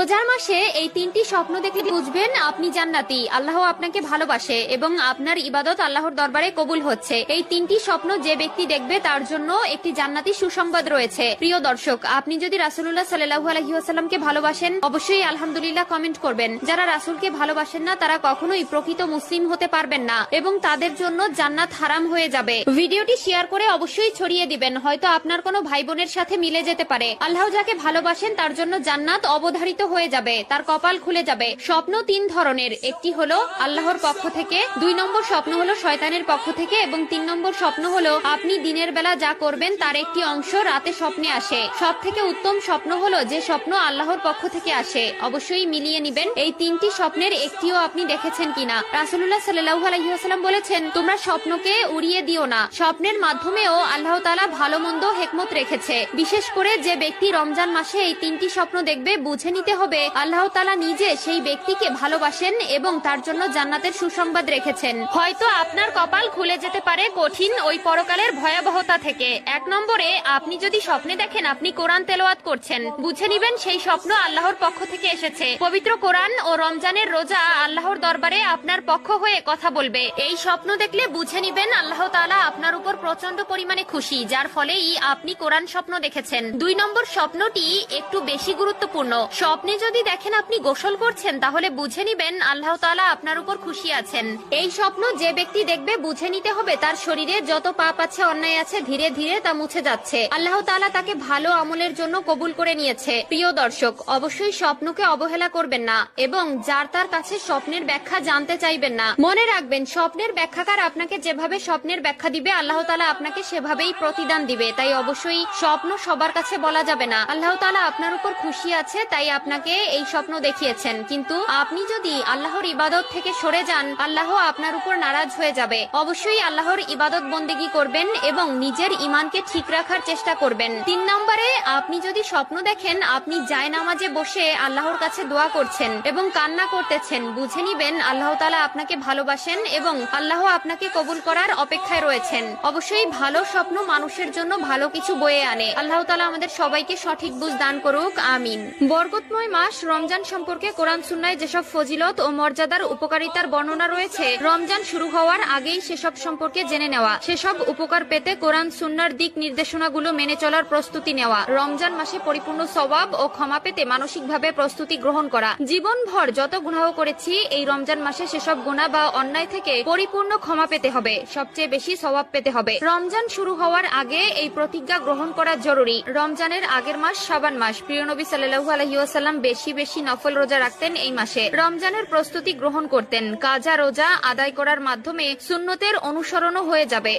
রোজার মাসে এই তিনটি স্বপ্ন দেখলে বুঝবেন আপনি জান্নাতি, আল্লাহ আপনাকে ভালোবাসে এবং আপনার ইবাদত আল্লাহর দরবারে কবুল হচ্ছে। এই তিনটি স্বপ্ন যে ব্যক্তি দেখবে তার জন্য একটি জান্নাতি সুসংবাদ রয়েছে। প্রিয় দর্শক, আপনি যদি রাসূলুল্লাহ সাল্লাল্লাহু আলাইহি ওয়াসাল্লামকে ভালোবাসেন অবশ্যই আলহামদুলিল্লাহ কমেন্ট করবেন। যারা রাসূলকে ভালোবাসেন না তারা কখনোই প্রকৃত মুসলিম হতে পারবেন না এবং তাদের জন্য জান্নাত হারাম হয়ে যাবে। ভিডিওটি শেয়ার করে অবশ্যই ছড়িয়ে দিবেন, হয়তো আপনার কোনো ভাই বোনের সাথে মিলে যেতে পারে। আল্লাহ যাকে ভালোবাসেন তার জন্য জান্নাত অবধারিত হয়ে যাবে, তার কপাল খুলে যাবে। স্বপ্ন তিন ধরনের, একটি হলো আল্লাহর পক্ষ থেকে, 2 নম্বর স্বপ্ন হলো শয়তানের পক্ষ থেকে এবং 3 নম্বর স্বপ্ন হলো আপনি দিনের বেলা যা করবেন তার একটি অংশ রাতে স্বপ্নে আসে। সব থেকে উত্তম স্বপ্ন হলো যে স্বপ্ন আল্লাহর পক্ষ থেকে আসে। অবশ্যই মিলিয়ে নিবেন এই তিনটি স্বপ্নের একটিও আপনি দেখেছেন কিনা। রাসূলুল্লাহ সাল্লাল্লাহু আলাইহি ওয়াসাল্লাম বলেছেন, তোমরা স্বপ্নকে উড়িয়ে দিও না, স্বপ্নের মাধ্যমেও আল্লাহ তাআলা ভালো মন্দ হিকমত রেখেছে। বিশেষ করে যে ব্যক্তি রমজান মাসে এই তিনটি স্বপ্ন দেখবে বুঝে নিতে হবে আল্লাহ তাআলা নিজে সেই ব্যক্তিকে ভালোবাসেন এবং তার জন্য জান্নাতের সুসংবাদ রেখেছেন। হয়তো আপনার কপাল খুলে যেতে পারে কঠিন ওই পরকালের ভয়াবহতা থেকে। 1 নম্বরে, আপনি যদি স্বপ্নে দেখেন আপনি কোরআন তেলাওয়াত করছেন, বুঝে নিবেন সেই স্বপ্ন আল্লাহর পক্ষ থেকে এসেছে। পবিত্র কোরআন ও রমজানের রোজা আল্লাহর দরবারে আপনার পক্ষ হয়ে কথা বলবে। এই স্বপ্ন দেখলে বুঝে নিবেন আল্লাহ তাআলা আপনার উপর প্রচন্ড পরিমাণে খুশি, যার ফলেই আপনি কোরআন স্বপ্ন দেখেছেন। 2 নম্বর স্বপ্নটি একটু বেশি গুরুত্বপূর্ণ। স্বপ্নে যদি দেখেন আপনি গোসল করছেন তাহলে বুঝে নিবেন আল্লাহ তাআলা আপনার উপর খুশি আছেন। এই স্বপ্ন যে ব্যক্তি দেখবে বুঝে নিতে হবে তার শরীরে যত পাপ আছে, অন্যায় আছে, ধীরে ধীরে তা মুছে যাচ্ছে। আল্লাহ তাআলা তাকে ভালো আমলের জন্য কবুল করে নিয়েছে। প্রিয় দর্শক, অবশ্যই স্বপ্নকে অবহেলা করবেন না এবং যার তার কাছে স্বপ্নের ব্যাখ্যা জানতে চাইবেন না। মনে রাখবেন, স্বপ্নের ব্যাখ্যাকার আপনাকে যেভাবে স্বপ্নের ব্যাখ্যা দিবে আল্লাহ তাআলা আপনাকে সেভাবেই প্রতিদান দিবে। তাই অবশ্যই স্বপ্ন সবার কাছে বলা যাবে না। আল্লাহ তাআলা আপনার উপর খুশি আছে তাই আপনাকে এই স্বপ্ন দেখিয়েছেন, কিন্তু আপনি যদি আল্লাহর ইবাদত থেকে সরে যান আল্লাহ আপনার উপর নারাজ হয়ে যাবে। অবশ্যই আল্লাহর ইবাদত বন্দেগী করবেন এবং নিজের ঈমানকে ঠিক রাখার চেষ্টা করবেন। 3 নম্বরে, আপনি যদি স্বপ্ন দেখেন আপনি জায়নামাজে বসে আল্লাহর কাছে দোয়া করছেন এবং কান্না করতেছেন, বুঝে নিবেন আল্লাহ তাআলা আপনাকে ভালোবাসেন এবং আল্লাহ আপনাকে কবুল করার অপেক্ষায় রয়েছেন। অবশ্যই ভালো স্বপ্ন মানুষের জন্য ভালো কিছু বয়ে আনে। আল্লাহ তাআলা আমাদের সবাইকে সঠিক বুঝ দান করুক, আমিন। বরকতময় মাস রমজান সম্পর্কে কোরআন সুন্নাহয় যেসব ফজিলত ও মর্যাদার উপকারিতার বর্ণনা রয়েছে, রমজান শুরু হওয়ার আগেই সেসব সম্পর্কে জেনে নেওয়া, সেসব উপকার পেতে কোরআন সুন্নাহর দিক নির্দেশনাগুলো মেনে চলার প্রস্তুতি নেওয়া, রমজান মাসে পরিপূর্ণ সওয়াব ও ক্ষমা পেতে মানসিকভাবে প্রস্তুতি গ্রহণ করা। জীবনভর যত গুনাহ করেছি এই রমজান মাসে সেসব গুনাহ বা অন্যায় থেকে পরিপূর্ণ ক্ষমা পেতে হবে, সবচেয়ে বেশি সওয়াব পেতে হবে। রমজান শুরু হওয়ার আগে এই প্রতিজ্ঞা গ্রহণ করা জরুরি। রমজানের আগের মাস শাবান মাস। প্রিয় নবী সাল্লাল্লাহু আলাইহি ওয়াসাল্লাম বেশি বেশি নফল রোজা রাখতেন এই মাসে। রমজানের প্রস্তুতি গ্রহণ করতেন। কাজা রোজা আদায় করার মাধ্যমে সুন্নতের অনুসরণও হয়ে যাবে।